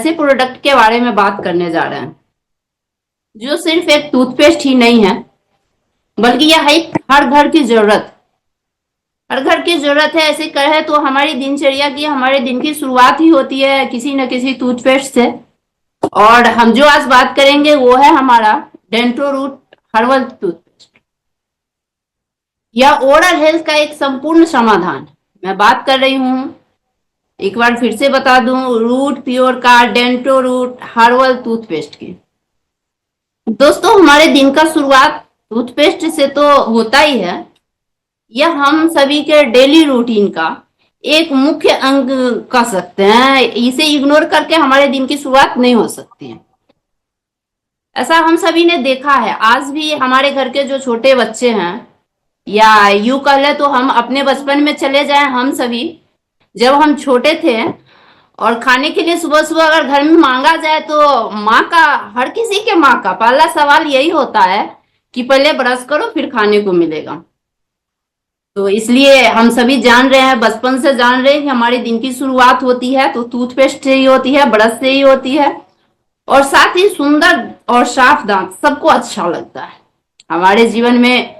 ऐसे प्रोडक्ट के बारे में बात करने जा रहे हैं जो सिर्फ एक टूथपेस्ट ही नहीं है, बल्कि यह एक हर घर की जरूरत, हर घर की जरूरत है। ऐसे कहे तो हमारी दिनचर्या की, हमारे दिन की शुरुआत ही होती है किसी न किसी टूथपेस्ट से। और हम जो आज बात करेंगे वो है हमारा डेंटो रूट हर्बल टूथपेस्ट। यह ओरल हेल्थ का एक संपूर्ण समाधान। मैं बात कर रही हूँ, एक बार फिर से बता दूं, रूट प्योर का डेंटो रूट हर्बल टूथपेस्ट की। दोस्तों, हमारे दिन का शुरुआत टूथपेस्ट से तो होता ही है। यह हम सभी के डेली रूटीन का एक मुख्य अंग कह सकते हैं। इसे इग्नोर करके हमारे दिन की शुरुआत नहीं हो सकती है। ऐसा हम सभी ने देखा है। आज भी हमारे घर के जो छोटे बच्चे हैं, या यूं कह ले तो हम अपने बचपन में चले जाएं, हम सभी जब हम छोटे थे और खाने के लिए सुबह सुबह अगर घर में मांगा जाए तो माँ का, हर किसी के माँ का पहला सवाल यही होता है कि पहले ब्रश करो फिर खाने को मिलेगा। तो इसलिए हम सभी जान रहे हैं, बचपन से जान रहे हैं कि हमारे दिन की शुरुआत होती है तो टूथपेस्ट से ही होती है, ब्रश से ही होती है। और साथ ही सुंदर और साफ दांत सबको अच्छा लगता है। हमारे जीवन में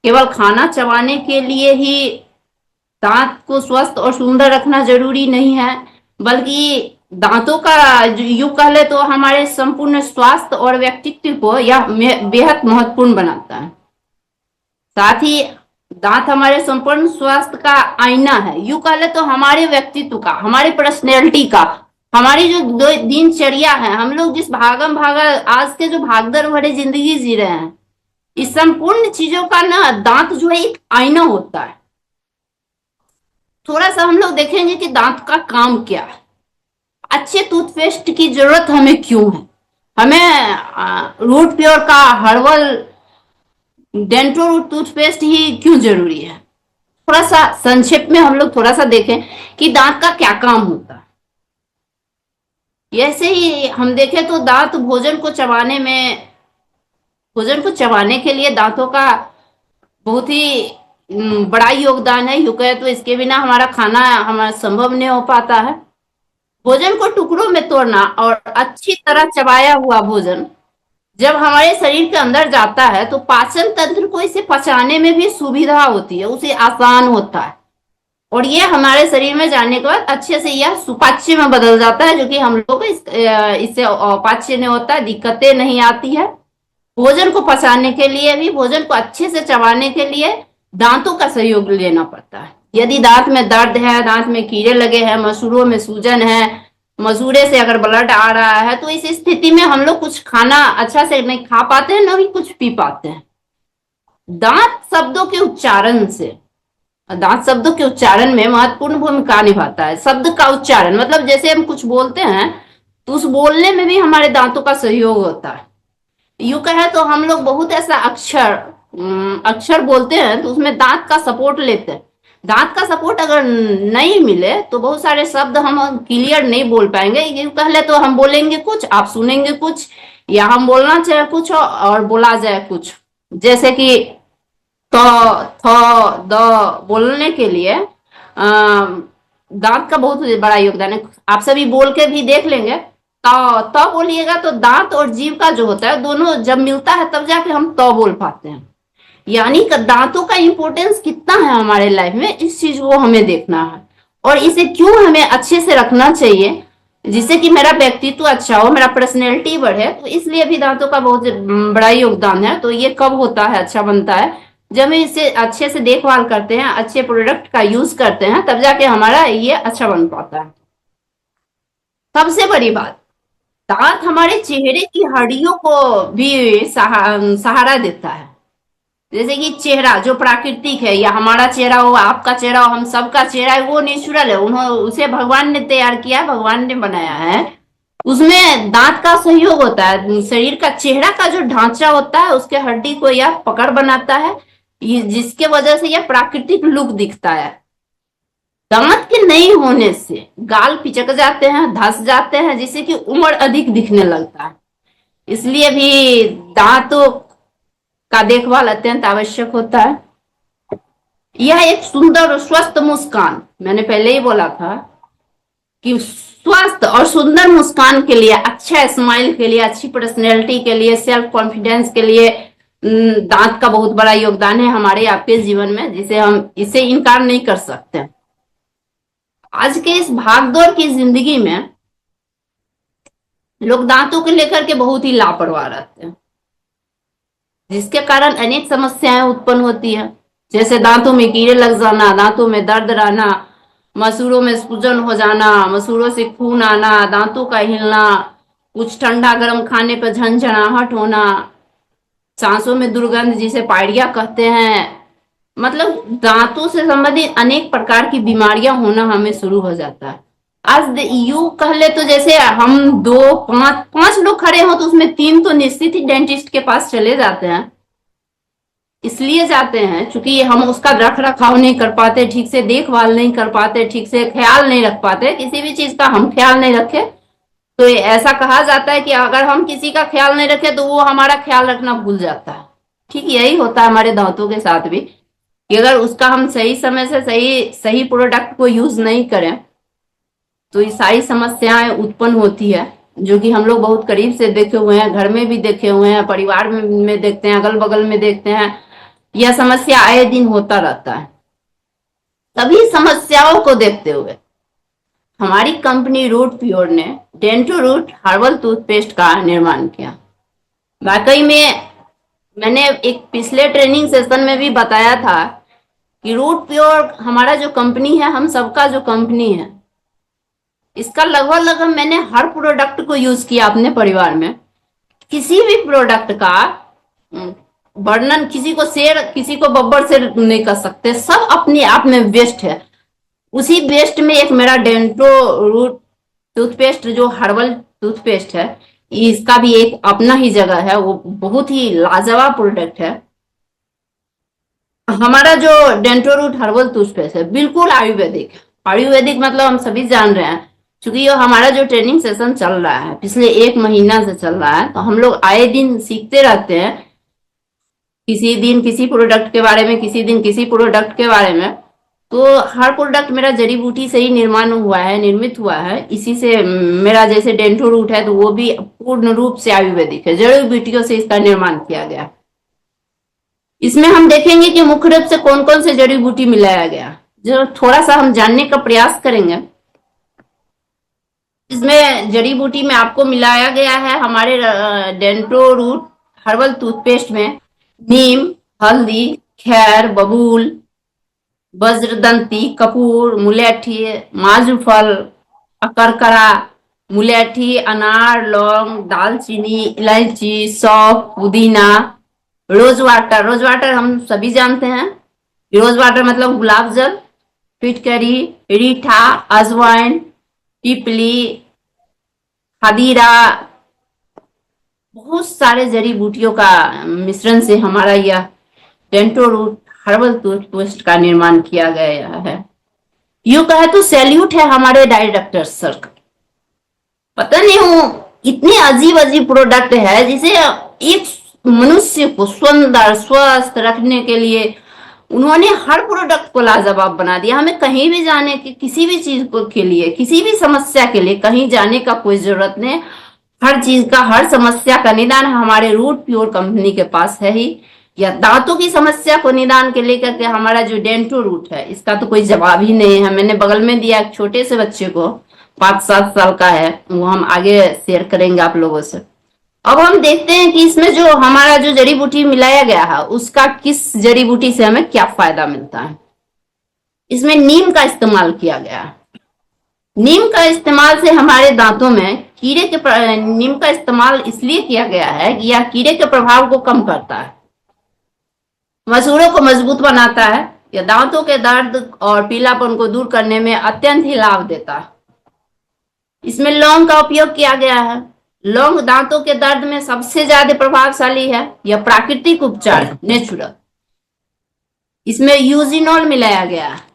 केवल खाना चबाने के लिए ही दांत को स्वस्थ और सुंदर रखना जरूरी नहीं है, बल्कि दांतों का यूं कह ले तो हमारे संपूर्ण स्वास्थ्य और व्यक्तित्व को यह बेहद महत्वपूर्ण बनाता है। साथ ही दांत हमारे संपूर्ण स्वास्थ्य का आईना है। यूं कह ले तो हमारे व्यक्तित्व का, हमारी पर्सनैलिटी का, हमारी जो दिनचर्या है, हम लोग जिस भागम भागा आज के जो भागदौड़ भरे जिंदगी जी रहे हैं, इस संपूर्ण चीजों का ना दांत जो है एक आईना होता है। थोड़ा सा हम लोग देखेंगे कि दांत का काम क्या है, अच्छे टूथपेस्ट की जरूरत हमें क्यों है, हमें रूट प्योर का हर्बल डेंटो रूट टूथपेस्ट ही क्यों जरूरी है। थोड़ा सा संक्षेप में हम लोग थोड़ा सा देखें कि दांत का क्या काम होता है। ऐसे ही हम देखें तो दांत भोजन को चबाने के लिए दांतों का बहुत ही बड़ा योगदान है। यूं कहे तो इसके बिना हमारा खाना हमारा संभव नहीं हो पाता है। भोजन को टुकड़ों में तोड़ना और अच्छी तरह चबाया हुआ भोजन जब हमारे शरीर के अंदर जाता है तो पाचन तंत्र को इसे पचाने में भी सुविधा होती है, उसे आसान होता है। और ये हमारे शरीर में जाने के बाद अच्छे से यह सुपाच्य में बदल जाता है, जो कि हम लोग को इससे अपाच्य नहीं होता है, दिक्कतें नहीं आती है। भोजन को पचाने के लिए भी, भोजन को अच्छे से चबाने के लिए दांतों का सहयोग लेना पड़ता है। यदि दांत में दर्द है, दांत में कीड़े लगे हैं, मसूड़ों में सूजन है, मसूड़े से अगर ब्लड आ रहा है, तो इस स्थिति में हम लोग कुछ खाना अच्छा से नहीं खा पाते हैं, न भी कुछ पी पाते हैं। दांत शब्दों के उच्चारण में महत्वपूर्ण भूमिका निभाता है। शब्द का उच्चारण मतलब जैसे हम कुछ बोलते हैं तो उस बोलने में भी हमारे दांतों का सहयोग होता है। यूं कहे तो हम लोग बहुत ऐसा अक्षर बोलते हैं तो उसमें दांत का सपोर्ट लेते हैं। दांत का सपोर्ट अगर नहीं मिले तो बहुत सारे शब्द हम क्लियर नहीं बोल पाएंगे। यूं कह ले तो हम बोलेंगे कुछ, आप सुनेंगे कुछ, या हम बोलना चाहे कुछ और बोला जाए कुछ। जैसे कि तो थ द बोलने के लिए दांत का बहुत बड़ा योगदान है। आप सभी बोल के भी देख लेंगे, तो बोलिएगा तो दांत और जीभ का जो होता है दोनों जब मिलता है तब जाके हम तो बोल पाते हैं। यानी कि दांतों का इंपॉर्टेंस कितना है हमारे लाइफ में, इस चीज को हमें देखना है और इसे क्यों हमें अच्छे से रखना चाहिए, जिससे कि मेरा व्यक्तित्व अच्छा हो, मेरा पर्सनैलिटी बढ़े। तो इसलिए भी दांतों का बहुत बड़ा योगदान है। तो ये कब होता है, अच्छा बनता है जब हम इसे अच्छे से देखभाल करते हैं, अच्छे प्रोडक्ट का यूज करते हैं, तब जाके हमारा ये अच्छा बन पाता है। सबसे बड़ी बात, दांत हमारे चेहरे की हड्डियों को भी सहारा देता है। जैसे कि चेहरा जो प्राकृतिक है, या हमारा चेहरा हो, आपका चेहरा हो, हम सबका चेहरा है, वो नेचुरल है, उन्होंने उसे भगवान ने तैयार किया, भगवान ने बनाया है। उसमें दांत का सहयोग होता है। शरीर का चेहरा का जो ढांचा होता है उसके हड्डी को यह पकड़ बनाता है, जिसके वजह से यह प्राकृतिक लुक दिखता है। दांत के नहीं होने से गाल पिचक जाते हैं, धंस जाते हैं, जिससे कि उम्र अधिक दिखने लगता है। इसलिए भी दांतों का देखभाल अत्यंत आवश्यक होता है। यह एक सुंदर और स्वस्थ मुस्कान, मैंने पहले ही बोला था कि स्वस्थ और सुंदर मुस्कान के लिए, अच्छा स्माइल के लिए, अच्छी पर्सनैलिटी के लिए, सेल्फ कॉन्फिडेंस के लिए दांत का बहुत बड़ा योगदान है हमारे आपके जीवन में, जिसे हम इसे इनकार नहीं कर सकते। आज के इस भागदौड़ की जिंदगी में लोग दांतों को लेकर के बहुत ही लापरवाह रहते हैं, जिसके कारण अनेक समस्याएं उत्पन्न होती है, जैसे दांतों में कीड़े लग जाना, दांतों में दर्द रहना, मसूड़ों में सूजन हो जाना, मसूड़ों से खून आना, दांतों का हिलना, कुछ ठंडा गर्म खाने पर झंझनाहट होना, सांसों में दुर्गंध जिसे पायरिया कहते हैं। मतलब दांतों से संबंधित अनेक प्रकार की बीमारियां होना हमें शुरू हो जाता है। यू कह ले तो जैसे हम दो पांच पांच लोग खड़े हो तो उसमें तीन तो निश्चित ही डेंटिस्ट के पास चले जाते हैं। इसलिए जाते हैं क्योंकि हम उसका रख रखाव नहीं कर पाते, ठीक से देखभाल नहीं कर पाते, ठीक से ख्याल नहीं रख पाते, किसी भी चीज का हम ख्याल नहीं रखे तो ऐसा कहा जाता है कि अगर हम किसी का ख्याल नहीं रखे तो वो हमारा ख्याल रखना भूल जाता है। ठीक यही होता है हमारे दांतों के साथ भी, कि अगर उसका हम सही समय से सही सही प्रोडक्ट को यूज नहीं करें तो ये सारी समस्याएं उत्पन्न होती है, जो कि हम लोग बहुत करीब से देखे हुए हैं, घर में भी देखे हुए हैं, परिवार में देखते हैं, अगल बगल में देखते हैं। यह समस्या आए दिन होता रहता है। सभी समस्याओं को देखते हुए हमारी कंपनी रूट प्योर ने डेंटो रूट हर्बल टूथपेस्ट का निर्माण किया। वाकई में मैंने एक पिछले ट्रेनिंग सेशन में भी बताया था कि रूट प्योर हमारा जो कंपनी है, हम सबका जो कंपनी है, इसका लगभग लगभग मैंने हर प्रोडक्ट को यूज किया अपने परिवार में। किसी भी प्रोडक्ट का वर्णन किसी को शेयर, किसी को बब्बर से नहीं कर सकते, सब अपने आप में बेस्ट है। उसी बेस्ट में एक मेरा डेंटो रूट टूथपेस्ट जो हर्बल टूथपेस्ट है, इसका भी एक अपना ही जगह है, वो बहुत ही लाजवाब प्रोडक्ट है। हमारा जो डेंटो रूट हर्बल टूथपेस्ट है बिल्कुल आयुर्वेदिक है। आयुर्वेदिक मतलब हम सभी जान रहे हैं, क्योंकि ये हमारा जो ट्रेनिंग सेशन चल रहा है पिछले 1 महीना से चल रहा है, तो हम लोग आए दिन सीखते रहते हैं, किसी दिन किसी प्रोडक्ट के बारे में, किसी दिन किसी प्रोडक्ट के बारे में। तो हर प्रोडक्ट मेरा जड़ी बूटी से ही निर्माण हुआ है, निर्मित हुआ है। इसी से मेरा जैसे डेंटो रूट है तो वो भी पूर्ण रूप से आयुर्वेदिक है, जड़ी बूटियों से इसका निर्माण किया गया। इसमें हम देखेंगे कि मुख्य रूप से कौन कौन से जड़ी बूटी मिलाया गया, जो थोड़ा सा हम जानने का प्रयास करेंगे। इसमें जड़ी बूटी में आपको मिलाया गया है हमारे डेंटो रूट हर्बल टूथपेस्ट में नीम, हल्दी, खैर, बबूल, वज्रदंती, कपूर, मुलेठी, माजूफल, अकरकरा, मुलेठी, अनार, लौंग, दालचीनी, इलायची, सौंफ, पुदीना, रोज वाटर। रोज वाटर हम सभी जानते हैं, रोज वाटर मतलब गुलाब जल, फिटकरी, रीठा, अजवाइन, पिपली, खदीरा, बहुत सारे जड़ी बूटियों का मिश्रण से हमारा यह डेंटो रूट हर्बल टूथपेस्ट का निर्माण किया गया है। यूं कहे तो सैल्यूट है हमारे डायरेक्टर सर का। पता नहीं हूँ, इतने अजीब अजीब प्रोडक्ट है जिसे एक मनुष्य को सुंदर स्वस्थ रखने के लिए उन्होंने हर प्रोडक्ट को लाजवाब बना दिया। हमें कहीं भी जाने की, किसी भी चीज को के लिए, किसी भी समस्या के लिए कहीं जाने का कोई जरूरत नहीं। हर चीज का, हर समस्या का निदान हमारे रूट प्योर कंपनी के पास है ही। या दांतों की समस्या को निदान के लेकर के हमारा जो डेंटो रूट है, इसका तो कोई जवाब ही नहीं है। मैंने बगल में दिया एक छोटे से बच्चे को, 5-7 साल का है, वो हम आगे शेयर करेंगे आप लोगों से। अब हम देखते हैं कि इसमें जो हमारा जो जड़ी बूटी मिलाया गया है उसका किस जड़ी बूटी से हमें क्या फायदा मिलता है। इसमें नीम का इस्तेमाल किया गया है। नीम का इस्तेमाल से हमारे दांतों में कीड़े के नीम का इस्तेमाल इसलिए किया गया है कि यह कीड़े के प्रभाव को कम करता है, मसूड़ों को मजबूत बनाता है, यह दांतों के दर्द और पीलापन को दूर करने में अत्यंत ही लाभ देता है। इसमें लौंग का उपयोग किया गया है। लौंग दांतों के दर्द में सबसे ज्यादा प्रभावशाली है, यह प्राकृतिक उपचार है, नेचुरल। इसमें यूजिनॉल मिलाया गया है।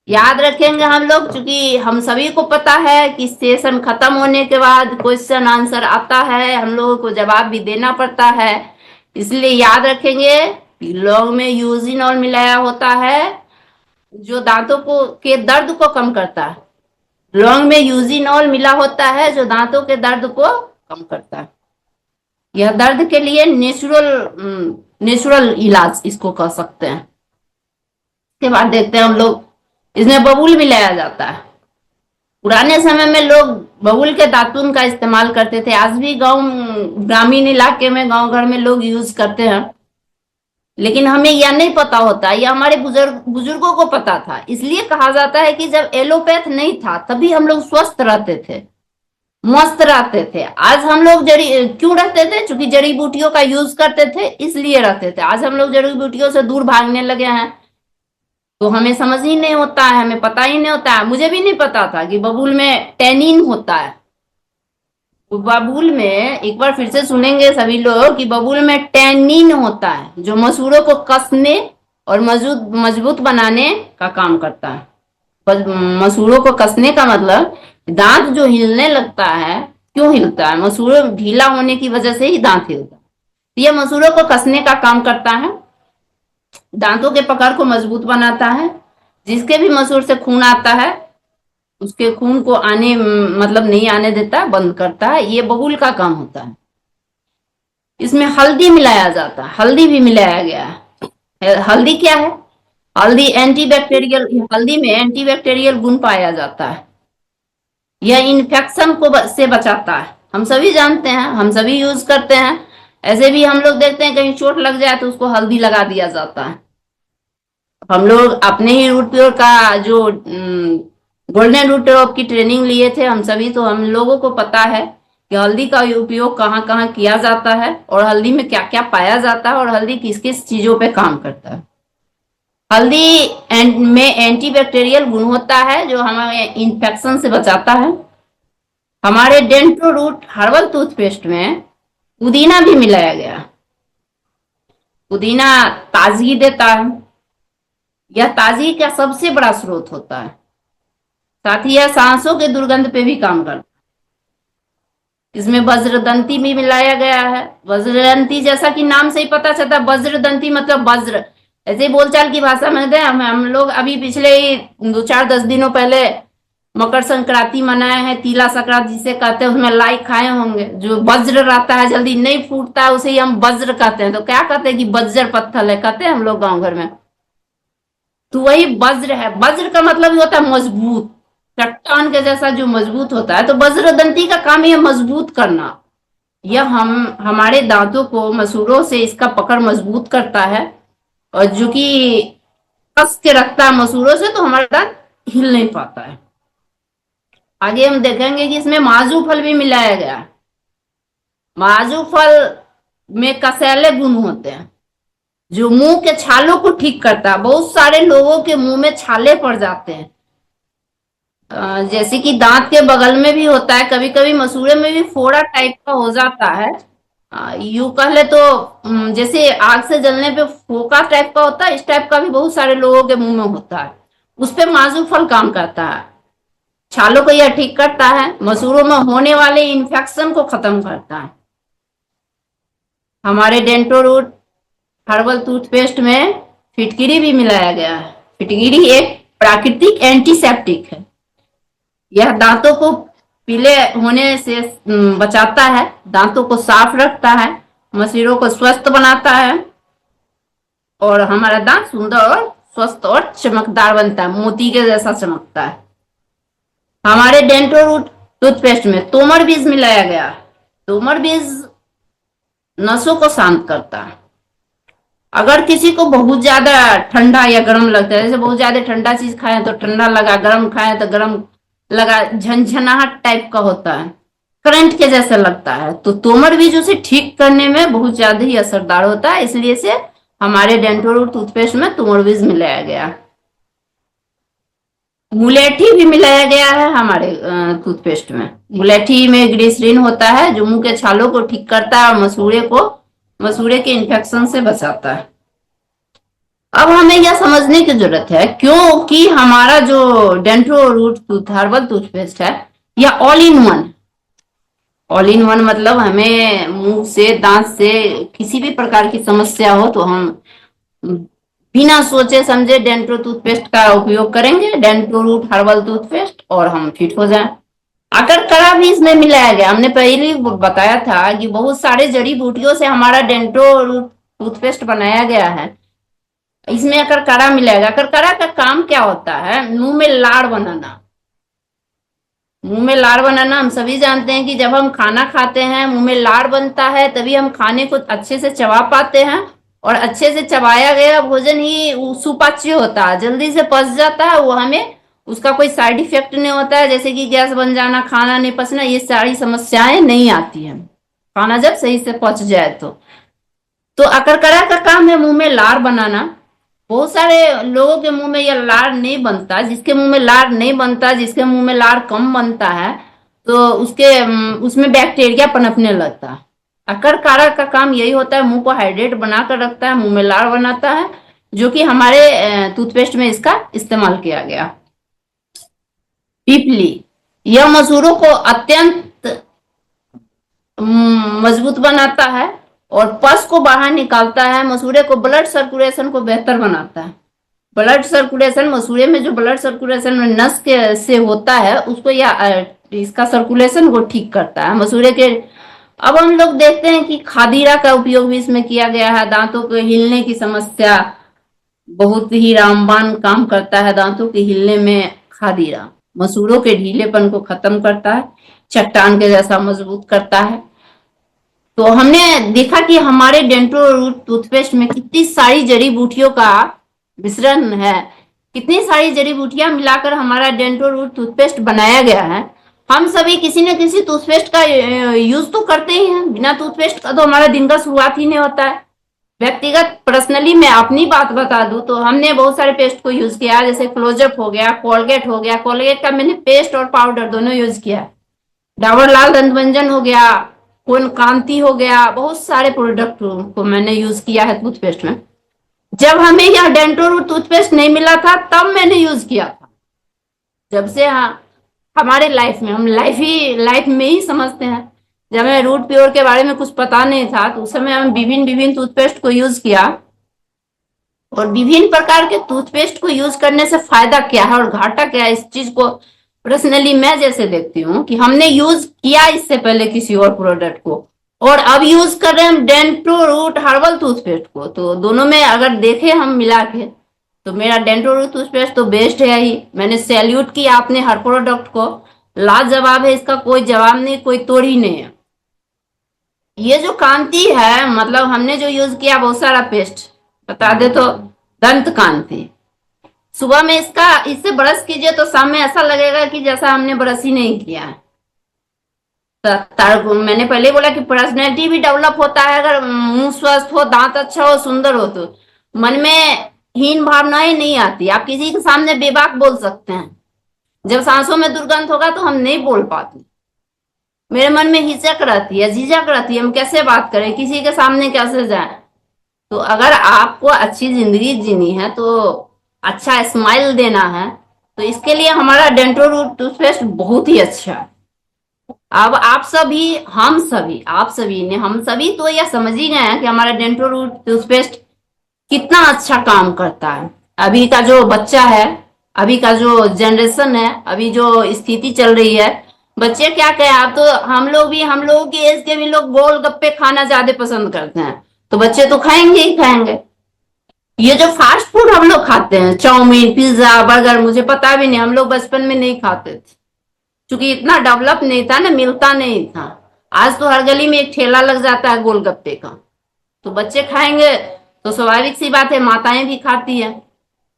याद रखेंगे हम लोग, क्योंकि हम सभी को पता है कि सेशन खत्म होने के बाद क्वेश्चन आंसर आता है, हम लोगों को जवाब भी देना पड़ता है। इसलिए याद रखेंगे कि लौंग में यूजिनॉल मिलाया होता है, जो दांतों को के दर्द को कम करता है। लौंग में यूजिनॉल मिला होता है जो दांतों के दर्द को कम करता है। यह दर्द के लिए नेचुरल इलाज इसको कह सकते हैं। इसके बाद देखते हैं हम लोग, इसमें बबूल मिलाया जाता है। पुराने समय में लोग बबूल के दातुन का इस्तेमाल करते थे, आज भी ग्रामीण इलाके में गांव घर में लोग यूज करते हैं। लेकिन हमें यह नहीं पता होता, यह हमारे बुजुर्गों को पता था। इसलिए कहा जाता है कि जब एलोपैथ नहीं था तभी हम लोग स्वस्थ रहते थे, मस्त रहते थे। आज हम लोग क्यों रहते थे? क्योंकि जड़ी बूटियों का यूज करते थे, इसलिए रहते थे। आज हम लोग जड़ी बूटियों से दूर भागने लगे हैं, तो हमें समझ ही नहीं होता है, हमें पता ही नहीं होता है। मुझे भी नहीं पता था कि बबूल में टेनिन होता है। बबूल में, एक बार फिर से सुनेंगे सभी लोग, कि बबूल में टेनिन होता है जो मसूड़ों को कसने और मजबूत बनाने का काम करता है। मसूड़ों को कसने का मतलब, दांत जो हिलने लगता है, क्यों हिलता है? मसूड़ों ढीला होने की वजह से ही दांत हिलता है। यह मसूड़ों को कसने का काम करता है, दांतों के पकड़ को मजबूत बनाता है। जिसके भी मसूड़ से खून आता है उसके खून को मतलब नहीं आने देता, बंद करता है। ये बबूल का काम होता है। इसमें हल्दी मिलाया जाता है, हल्दी भी मिलाया गया है। हल्दी क्या है? हल्दी एंटीबैक्टीरियल, हल्दी में एंटीबैक्टीरियल गुण पाया जाता है। यह इन्फेक्शन से बचाता है। हम सभी जानते हैं, हम सभी यूज करते हैं। ऐसे भी हम लोग देखते हैं कहीं चोट लग जाए तो उसको हल्दी लगा दिया जाता है। हम लोग अपने ही रूट प्योर का जो गोल्डन रूट ऑफ की ट्रेनिंग लिए थे हम सभी, तो हम लोगों को पता है कि हल्दी का उपयोग कहाँ कहाँ किया जाता है और हल्दी में क्या क्या पाया जाता है और हल्दी किस किस चीजों पे काम करता है। हल्दी में एंटीबैक्टीरियल गुण होता है जो हमें इन्फेक्शन से बचाता है। हमारे डेंटो रूट हर्बल टूथपेस्ट में पुदीना भी मिलाया गया। पुदीना ताजगी देता है, यह ताजगी का सबसे बड़ा स्रोत होता है। साथ ही यह सांसों के दुर्गंध पे भी काम करता है। इसमें वज्रदंती भी मिलाया गया है। वज्रदंती जैसा कि नाम से ही पता चलता है, वज्रदंती मतलब वज्र। ऐसे ही बोलचाल की भाषा में हम लोग अभी पिछले ही 2-4-10 दिनों पहले मकर संक्रांति मनाए हैं, तिला संक्रांति जिसे कहते हैं, उसमें लाई खाए होंगे। जो वज्र रहता है, जल्दी नहीं फूटता है, उसे ही हम वज्र कहते हैं। तो क्या कहते हैं कि वज्र पत्थर है, कहते हैं हम लोग गांव घर में। तो वही वज्र है। वज्र का मतलब ही होता है मजबूत, चट्टान के जैसा जो मजबूत होता है। तो वज्रदंती का काम है मजबूत करना। यह हमारे दांतों को मसूड़ों से इसका पकड़ मजबूत करता है, और जो कि कस के रखता है मसूड़ों से, तो हमारा दांत हिल नहीं पाता है। आगे हम देखेंगे कि इसमें माजू फल भी मिलाया गया है। माजू फल में कसैले गुण होते हैं जो मुंह के छालों को ठीक करता है। बहुत सारे लोगों के मुंह में छाले पड़ जाते हैं, जैसे कि दांत के बगल में भी होता है, कभी कभी मसूड़े में भी फोड़ा टाइप का हो जाता है। यूं कह ले तो जैसे आग से जलने पे फोका टाइप का होता है, इस टाइप का भी बहुत सारे लोगों के मुंह में होता है। उस पे माजू फल काम करता है। छालों को यह ठीक करता है, मसूड़ों में होने वाले इन्फेक्शन को खत्म करता है। हमारे डेंटो रूट हर्बल टूथपेस्ट में फिटकिरी भी मिलाया गया है। फिटकिरी एक प्राकृतिक एंटीसेप्टिक है। यह दांतों को पीले होने से बचाता है, दांतों को साफ रखता है, मसूड़ों को स्वस्थ बनाता है, और हमारा दांत सुंदर और स्वस्थ और चमकदार बनता है, मोती के जैसा चमकता है। हमारे डेंटो रूट टूथपेस्ट में तोमर बीज मिलाया गया। तोमर बीज नसों को शांत करता है। अगर किसी को बहुत ज्यादा ठंडा या गर्म लगता है, जैसे बहुत ज्यादा ठंडा चीज खाएं तो ठंडा लगा, गर्म खाएं तो गर्म लगा, झंझनाहट टाइप का होता है, करंट के जैसा लगता है, तो तोमर बीज उसे ठीक करने में बहुत ज्यादा ही असरदार होता है। इसलिए से हमारे डेंटो रूट टूथपेस्ट में तोमर बीज मिलाया गया। मुलेठी भी मिलाया गया है हमारे टूथपेस्ट में। मुलेठी में ग्लिसरीन होता है जो मुंह के छालों को ठीक करता है और मसूड़े के इन्फेक्शन से बचाता है। अब हमें यह समझने की जरूरत है क्योंकि हमारा जो डेंटो रूट हर्बल टूथपेस्ट है यह ऑल इन वन मतलब हमें मुंह से दांत से किसी भी प्रकार की समस्या हो तो हम बिना सोचे समझे डेंटो टूथपेस्ट का उपयोग करेंगे, डेंटो रूट हर्बल टूथपेस्ट, और हम फिट हो जाएं। अकरकरा भी इसमें मिलाया गया। हमने पहले ही बताया था कि बहुत सारे जड़ी बूटियों से हमारा डेंटो रूट टूथपेस्ट बनाया गया है। इसमें अकरकरा मिलाया गया। अकरकरा का काम क्या होता है? मुंह में लार बनाना। मुंह में लार बनाना हम सभी जानते हैं कि जब हम खाना खाते हैं मुंह में लार बनता है, तभी हम खाने को अच्छे से चबा पाते हैं, और अच्छे से चबाया गया भोजन ही सुपाच्य होता है, जल्दी से पच जाता है। वो हमें उसका कोई साइड इफेक्ट नहीं होता है, जैसे कि गैस बन जाना, खाना नहीं पचना, ये सारी समस्याएं नहीं आती हैं खाना जब सही से पच जाए तो अकरकरा का काम है मुंह में लार बनाना। बहुत सारे लोगों के मुंह में यह लार नहीं बनता। जिसके मुंह में लार नहीं बनता, जिसके मुंह में लार कम बनता है, तो उसमें बैक्टीरिया पनपने लगता है। अकरकरा का काम यही होता है, मुंह को हाइड्रेट बनाकर रखता है, मुंह में लार बनाता है, जो कि हमारे टूथपेस्ट में इसका इस्तेमाल किया गया। पीपली, यह मसूड़ों को अत्यंत मजबूत बनाता है और पस को बाहर निकालता है। मसूड़े को ब्लड सर्कुलेशन को बेहतर बनाता है। ब्लड सर्कुलेशन, मसूड़े में जो ब्लड सर्कुलेशन में नस के से होता है उसको या इसका सर्कुलेशन को ठीक करता है मसूड़े के। अब हम लोग देखते हैं कि खादीरा का उपयोग भी इसमें किया गया है। दांतों के हिलने की समस्या, बहुत ही रामबाण काम करता है दांतों के हिलने में खादीरा। मसूड़ों के ढीलेपन को खत्म करता है, चट्टान के जैसा मजबूत करता है। तो हमने देखा कि हमारे डेंटो रूट टूथपेस्ट में कितनी सारी जड़ी बूटियों का मिश्रण है, कितनी सारी जड़ी बूटियां मिलाकर हमारा डेंटो रूट टूथपेस्ट बनाया गया है। हम सभी किसी न किसी टूथपेस्ट का यूज तो करते ही हैं। बिना टूथपेस्ट का तो हमारा दिन का शुरुआत ही नहीं होता है। व्यक्तिगत पर्सनली मैं अपनी बात बता दूं तो हमने बहुत सारे पेस्ट को यूज किया, जैसे क्लोजअप हो गया, कोलगेट हो गया। कोलगेट का मैंने पेस्ट और पाउडर दोनों यूज किया। डाबर लाल दंतमंजन हो गया, कोन कांति हो गया, बहुत सारे प्रोडक्ट को मैंने यूज किया है टूथपेस्ट में। जब हमें यह डेंटो रूट टूथपेस्ट नहीं मिला था तब मैंने यूज किया था। जब से हमारे लाइफ में, हम लाइफ में ही समझते हैं। जब हमें रूट प्योर के बारे में कुछ पता नहीं था तो उस समय हम विभिन्न विभिन्न टूथपेस्ट को यूज किया। और विभिन्न प्रकार के टूथपेस्ट को यूज करने से फायदा क्या है और घाटा क्या है, इस चीज को पर्सनली मैं जैसे देखती हूँ कि हमने यूज किया इससे पहले किसी और प्रोडक्ट को, और अब यूज कर रहे हैं हम डेंटो रूट हर्बल टूथपेस्ट को। तो दोनों में अगर देखें हम मिला के, तो मेरा डेंटो रूट टूथपेस्ट तो बेस्ट है ही। मैंने सैल्यूट किया अपने हर प्रोडक्ट को। लाजवाब है, इसका कोई जवाब नहीं, कोई तोड़ ही नहीं है। ये जो कांति है, मतलब हमने जो यूज किया बहुत सारा पेस्ट बता दे तो दंत कांति। सुबह में इससे ब्रश कीजिए तो शाम में ऐसा लगेगा कि जैसा हमने ब्रश ही नहीं किया है। मैंने पहले बोला कि पर्सनैलिटी भी डेवलप होता है अगर मुंह स्वस्थ हो, दांत अच्छा हो, सुंदर हो, तो मन में हीन भावनाएं नहीं आती। आप किसी के सामने बेबाक बोल सकते हैं। जब सांसों में दुर्गंध होगा तो हम नहीं बोल पाते। मेरे मन में हिचक रहती है, झिझक रहती है, हम कैसे बात करें, किसी के सामने कैसे जाएं। तो अगर आपको अच्छी जिंदगी जीनी है, तो अच्छा स्माइल देना है, तो इसके लिए हमारा डेंटो रूट टूथपेस्ट बहुत ही अच्छा है। अब हम सभी तो यह समझ ही गए हैं कि हमारा डेंटो रूट टूथपेस्ट कितना अच्छा काम करता है। अभी का जो बच्चा है, अभी का जो जनरेशन है, अभी जो स्थिति चल रही है, बच्चे क्या कहें। अब तो हम लोगों की एज के भी लोग गोलगप्पे खाना ज्यादा पसंद करते हैं, तो बच्चे तो खाएंगे ही खाएंगे। ये जो फास्ट फूड हम लोग खाते हैं, चाउमीन, पिज्जा, बर्गर, मुझे पता भी नहीं, हम लोग बचपन में नहीं खाते थे क्योंकि इतना डेवलप नहीं था ना, मिलता नहीं था। आज तो हर गली में एक ठेला लग जाता है गोलगप्पे का, तो बच्चे खाएंगे तो स्वाभाविक सी बात है, माताएं भी खाती है,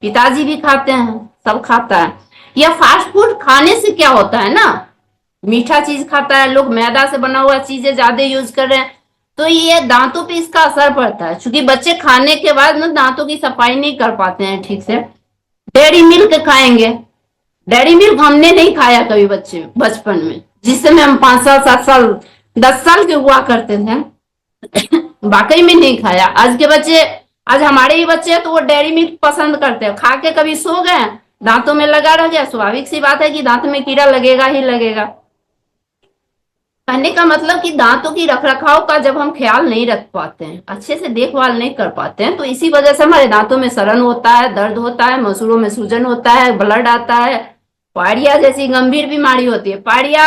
पिताजी भी खाते हैं, सब खाता है। यह फास्ट फूड खाने से क्या होता है ना, मीठा चीज खाता है लोग, मैदा से बना हुआ चीजें ज्यादा यूज कर रहे हैं, तो ये दांतों पे इसका असर पड़ता है। क्योंकि बच्चे खाने के बाद ना दांतों की सफाई नहीं कर पाते हैं ठीक से। डेयरी मिल्क खाएंगे, डेयरी मिल्क हमने नहीं खाया कभी बच्चे बचपन में, जिस समय हम 5 साल 7 साल 10 साल के हुआ करते थे, वाकई में नहीं खाया। आज के बच्चे, आज हमारे ही बच्चे हैं तो वो डेयरी मिल्क पसंद करते हैं, खा के कभी सो गए, दांतों में लगा रह गया, स्वाभाविक सी बात है कि दांत में कीड़ा लगेगा ही लगेगा। कहने का मतलब कि दांतों की रख रखाव का जब हम ख्याल नहीं रख पाते हैं, अच्छे से देखभाल नहीं कर पाते हैं, तो इसी वजह से हमारे दांतों में सड़न होता है, दर्द होता है, मसूड़ों में सूजन होता है, ब्लड आता है, पायरिया जैसी गंभीर बीमारी होती है। पायरिया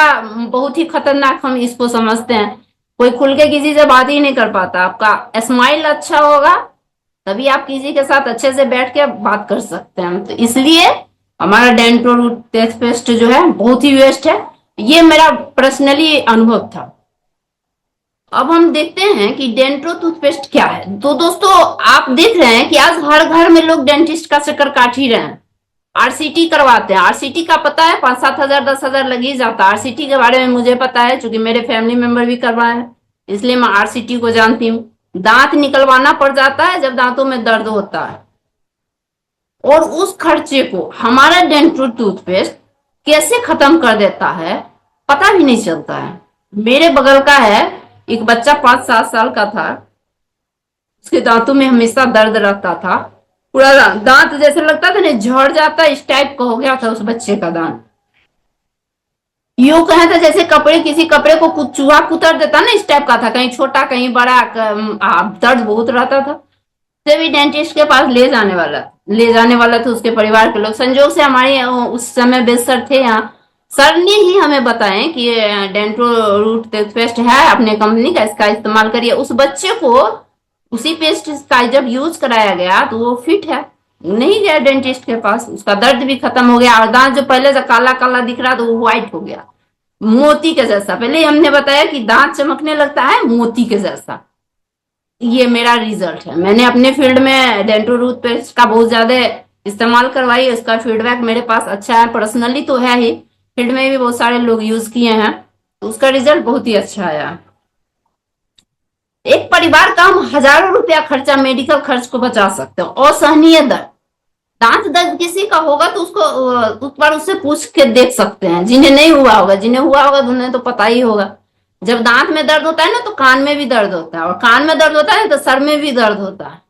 बहुत ही खतरनाक हम इसको समझते हैं। कोई खुल के किसी से बात ही नहीं कर पाता। आपका स्माइल अच्छा होगा तभी आप किसी के साथ अच्छे से बैठ के बात कर सकते हैं। तो इसलिए हमारा डेंटो रूट टूथपेस्ट जो है बहुत ही बेस्ट है। ये मेरा पर्सनली अनुभव था। अब हम देखते हैं कि डेंटो टूथपेस्ट क्या है। तो दोस्तों, आप देख रहे हैं कि आज हर घर में लोग डेंटिस्ट का चक्कर काट ही रहे हैं। आरसीटी करवाते हैं। आरसीटी का पता है 5-7 हजार 10 हजार लग ही जाता है। आरसीटी के बारे में मुझे पता है क्योंकि मेरे फैमिली मेंबर भी करवाए हैं, इसलिए मैं आरसीटी को जानती हूँ। दांत निकलवाना पड़ जाता है जब दांतों में दर्द होता है, और उस खर्चे को हमारा डेंटो टूथपेस्ट कैसे खत्म कर देता है पता भी नहीं चलता है। मेरे बगल का है एक बच्चा, 5-7 साल का था। उसके दांतों में हमेशा दर्द रहता था। पूरा दांत जैसे लगता था ना झड़ जाता, इस टाइप का हो गया था उस बच्चे का दांत। यूं कहे था जैसे कपड़े, किसी कपड़े को कुछ चूहा कुतर देता ना, इस टाइप का था, कहीं छोटा कहीं बड़ा। दर्द बहुत रहता था। से भी डेंटिस्ट के पास ले जाने वाला था उसके परिवार के लोग। संजोग से हमारे उस समय बेस्ट सर थे यहाँ। सर ने ही हमें बताया कि ये डेंटो रूट टूथपेस्ट है अपने कंपनी का, इसका इस्तेमाल करिए। उस बच्चे को उसी पेस्ट का जब यूज कराया गया तो वो फिट है, नहीं गया डेंटिस्ट के पास, उसका दर्द भी खत्म हो गया, और दांत जो पहले से काला काला दिख रहा था वो व्हाइट हो गया, मोती के जैसा। पहले ही हमने बताया कि दांत चमकने लगता है मोती के जैसा। ये मेरा रिजल्ट है। मैंने अपने फील्ड में डेंटो रूट पेस्ट का बहुत ज्यादा इस्तेमाल करवाई, उसका फीडबैक मेरे पास अच्छा है। पर्सनली तो है ही, फील्ड में भी बहुत सारे लोग यूज किए हैं, तो उसका रिजल्ट बहुत ही अच्छा आया। एक परिवार का हम हजारों रुपया खर्चा, मेडिकल खर्च को बचा सकते हैं। असहनीय दर्द, दांत दर्द किसी का होगा तो उसको उस बार उससे पूछ के देख सकते हैं। जिन्हें नहीं हुआ होगा, जिन्हें हुआ होगा उन्हें तो पता ही होगा। जब दांत में दर्द होता है ना तो कान में भी दर्द होता है, और कान में दर्द होता है तो सर में भी दर्द होता है।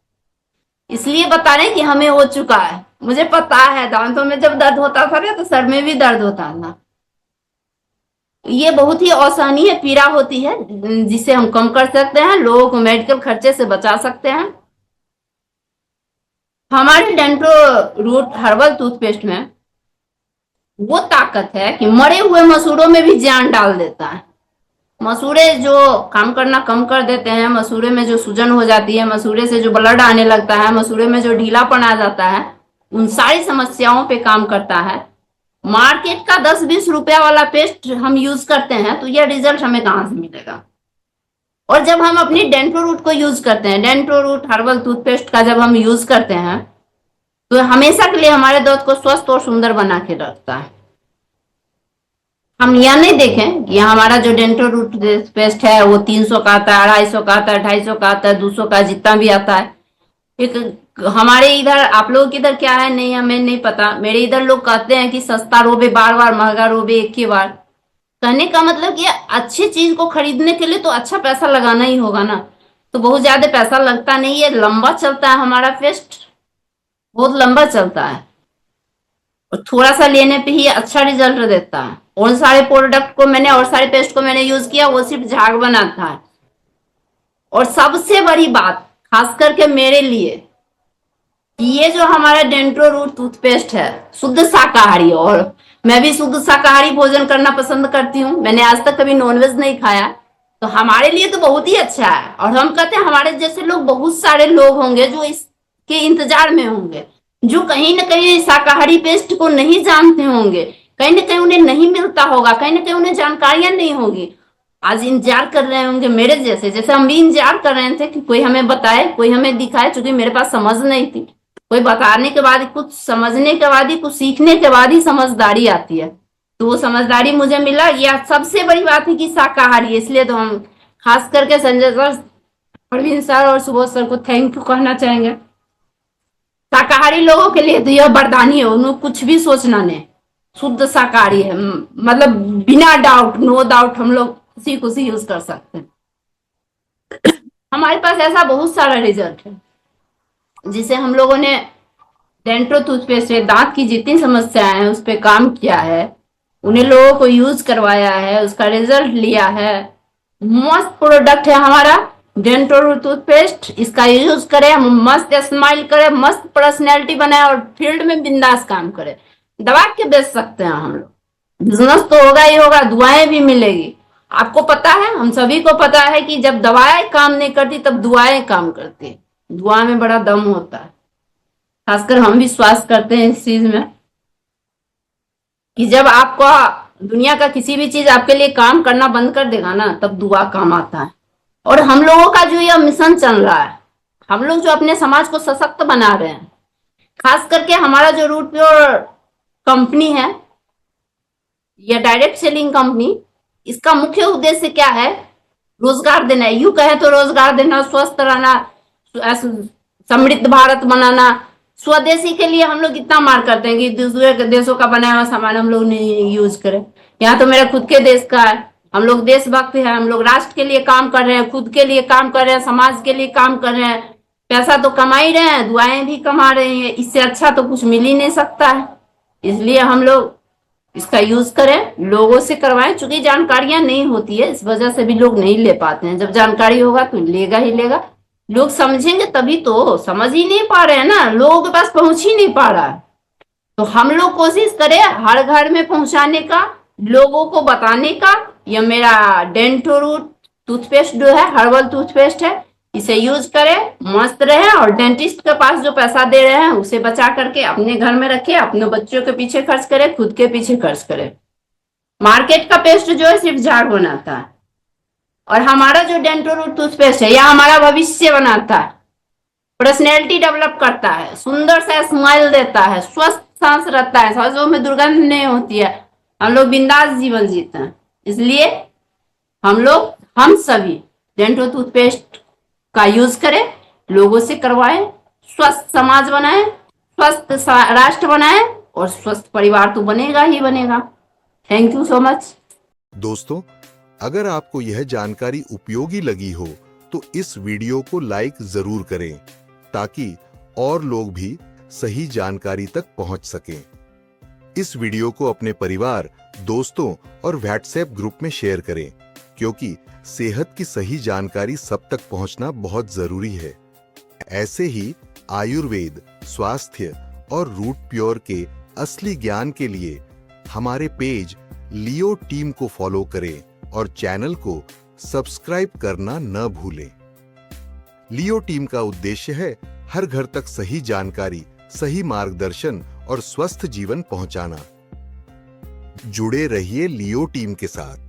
इसलिए बता रहे हैं कि हमें हो चुका है। मुझे पता है दांतों में जब दर्द होता था तो सर में भी दर्द होता था। ये बहुत ही असहनीय पीड़ा होती है जिसे हम कम कर सकते हैं, लोगों को मेडिकल खर्चे से बचा सकते हैं। हमारे डेंटो रूट हर्बल टूथपेस्ट में वो ताकत है कि मरे हुए मसूड़ों में भी जान डाल देता है। मसूड़े जो काम करना कम कर देते हैं, मसूड़े में जो सूजन हो जाती है, मसूड़े से जो ब्लड आने लगता है, मसूड़े में जो ढीलापन आ जाता है, उन सारी समस्याओं पे काम करता है। मार्केट का 10-20 रुपया वाला पेस्ट हम यूज करते हैं तो यह रिजल्ट हमें कहां से मिलेगा। और जब हम अपनी डेंटो रूट को यूज करते हैं, डेंटो रूट हर्बल टूथपेस्ट का जब हम यूज करते हैं तो हमेशा के लिए हमारे दांत को स्वस्थ और सुंदर बना के रखता है। हम यह नहीं देखें कि हमारा जो डेंटो रूट पेस्ट है वो 300 का आता है, 250 का आता है, 250 का आता है, 200 का, जितना भी आता है। एक हमारे इधर, आप लोगों के इधर क्या है नहीं हमें नहीं पता, मेरे इधर लोग कहते हैं कि सस्ता रोबे बार बार, महंगा रोबे एक ही बार। कहने का मतलब कि अच्छी चीज को खरीदने के लिए तो अच्छा पैसा लगाना ही होगा ना। तो बहुत ज्यादा पैसा लगता नहीं है, लंबा चलता है हमारा पेस्ट, बहुत लंबा चलता है, और थोड़ा सा लेने पे ही अच्छा रिजल्ट देता है। और सारे प्रोडक्ट को मैंने, और सारे पेस्ट को मैंने यूज किया, वो सिर्फ झाग बनाता है। और सबसे बड़ी बात खास करके मेरे लिए, ये जो हमारा डेंटो रूट टूथपेस्ट है शुद्ध शाकाहारी, और मैं भी शुद्ध शाकाहारी भोजन करना पसंद करती हूँ। मैंने आज तक कभी नॉनवेज नहीं खाया, तो हमारे लिए तो बहुत ही अच्छा है। और हम कहते हैं हमारे जैसे लोग, बहुत सारे लोग होंगे जो इसके इंतजार में होंगे, जो कहीं ना कहीं शाकाहारी पेस्ट को नहीं जानते होंगे, कहीं ना कहीं उन्हें नहीं मिलता होगा, कहीं ना कहीं उन्हें जानकारियां नहीं होगी। आज इंतजार कर रहे होंगे मेरे जैसे, जैसे हम भी इंतजार कर रहे थे कि कोई हमें बताए, कोई हमें दिखाए, क्योंकि मेरे पास समझ नहीं थी। कोई बताने के बाद, कुछ समझने के बाद ही, कुछ सीखने के बाद ही समझदारी आती है। तो वो समझदारी मुझे मिला। यह सबसे बड़ी बात है कि शाकाहारी है, इसलिए तो हम खास करके संजय सर, प्रवीण सर और सुबोध सर को थैंक यू कहना चाहेंगे। शाकाहारी लोगों के लिए तो यह वरदानी है, उन्हें कुछ भी सोचना नहीं, शुद्ध शाकाहारी है, मतलब बिना डाउट, नो डाउट हम लोग खुशी खुशी यूज कर सकते हैं। हमारे पास ऐसा बहुत सारा रिजल्ट है जिसे हम लोगों ने डेंटो टूथपेस्ट से दांत की जितनी समस्याएं हैं उस पर काम किया है। उन्हें लोगों को यूज करवाया है, उसका रिजल्ट लिया है। मस्त प्रोडक्ट है हमारा डेंटो रूट टूथपेस्ट। इसका यूज करें, हम मस्त स्माइल करें, मस्त पर्सनैलिटी बनाए और फील्ड में बिंदास काम करें। दबा के बेच सकते हैं हम लोग, बिजनेस तो होगा ही होगा, दुआएं भी मिलेगी। आपको पता है, हम सभी को पता है कि जब दवाएं काम नहीं करती तब दुआएं काम करती है। दुआ में बड़ा दम होता है। खासकर हम विश्वास करते हैं इस चीज में कि जब आपको दुनिया का किसी भी चीज आपके लिए काम करना बंद कर देगा ना, तब दुआ काम आता है। और हम लोगों का जो यह मिशन चल रहा है, हम लोग जो अपने समाज को सशक्त बना रहे हैं, खास करके हमारा जो रूट प्योर कंपनी है, यह डायरेक्ट सेलिंग कंपनी, इसका मुख्य उद्देश्य क्या है? रोजगार देना है। यूं कहे तो रोजगार देना, स्वस्थ रहना, समृद्ध भारत बनाना। स्वदेशी के लिए हम लोग इतना मार करते हैं कि दूसरे देशों का बनाया हुआ सामान हम लोग नहीं यूज करें। यहाँ तो मेरा खुद के देश का है, हम लोग देशभक्त है, हम लोग राष्ट्र के लिए काम कर रहे हैं, खुद के लिए काम कर रहे हैं, समाज के लिए काम कर रहे हैं। पैसा तो कमा ही रहे हैं, दुआएं भी कमा रहे हैं, इससे अच्छा तो कुछ मिल ही नहीं सकता है। इसलिए हम लोग इसका यूज करें, लोगों से करवाएं। चूंकि जानकारियां नहीं होती है, इस वजह से भी लोग नहीं ले पाते हैं। जब जानकारी होगा तो लेगा ही लेगा। लोग समझेंगे तभी तो, समझ ही नहीं पा रहे हैं ना, लोगों के पास पहुंच ही नहीं पा रहा है। तो हम लोग कोशिश करें हर घर में पहुंचाने का, लोगों को बताने का। यह मेरा डेंटो रूट टूथपेस्ट जो है, हर्बल टूथपेस्ट है, इसे यूज करें, मस्त रहे। और डेंटिस्ट के पास जो पैसा दे रहे हैं उसे बचा करके अपने घर में रखे, अपने बच्चों के पीछे खर्च करें, खुद के पीछे खर्च करें। मार्केट का पेस्ट जो है सिर्फ झाग बनाता है, और हमारा जो डेंटो रूट टूथपेस्ट है यह हमारा भविष्य बनाता है, पर्सनैलिटी डेवलप करता है, सुंदर सा स्माइल देता है, स्वस्थ सांस रहता है, सांसों में दुर्गंध नहीं होती है, हम लोग बिंदास जीवन जीते हैं। इसलिए हम सभी डेंटो टूथपेस्ट का यूज करें, लोगों से करवाएं, स्वस्थ समाज बनाएं, स्वस्थ राष्ट्र बनाएं, और स्वस्थ परिवार तो बनेगा ही बनेगा। Thank you so much. दोस्तों, अगर आपको यह जानकारी उपयोगी लगी हो तो इस वीडियो को लाइक जरूर करें ताकि और लोग भी सही जानकारी तक पहुंच सकें। इस वीडियो को अपने परिवार, दोस्तों और व्हाट्सएप ग्रुप में शेयर करें, क्योंकि सेहत की सही जानकारी सब तक पहुंचना बहुत जरूरी है। ऐसे ही आयुर्वेद, स्वास्थ्य और रूट प्योर के असली ज्ञान के लिए हमारे पेज लियो टीम को फॉलो करें और चैनल को सब्सक्राइब करना न भूलें। लियो टीम का उद्देश्य है हर घर तक सही जानकारी, सही मार्गदर्शन और स्वस्थ जीवन पहुंचाना। जुड़े रहिए लियो टीम के साथ।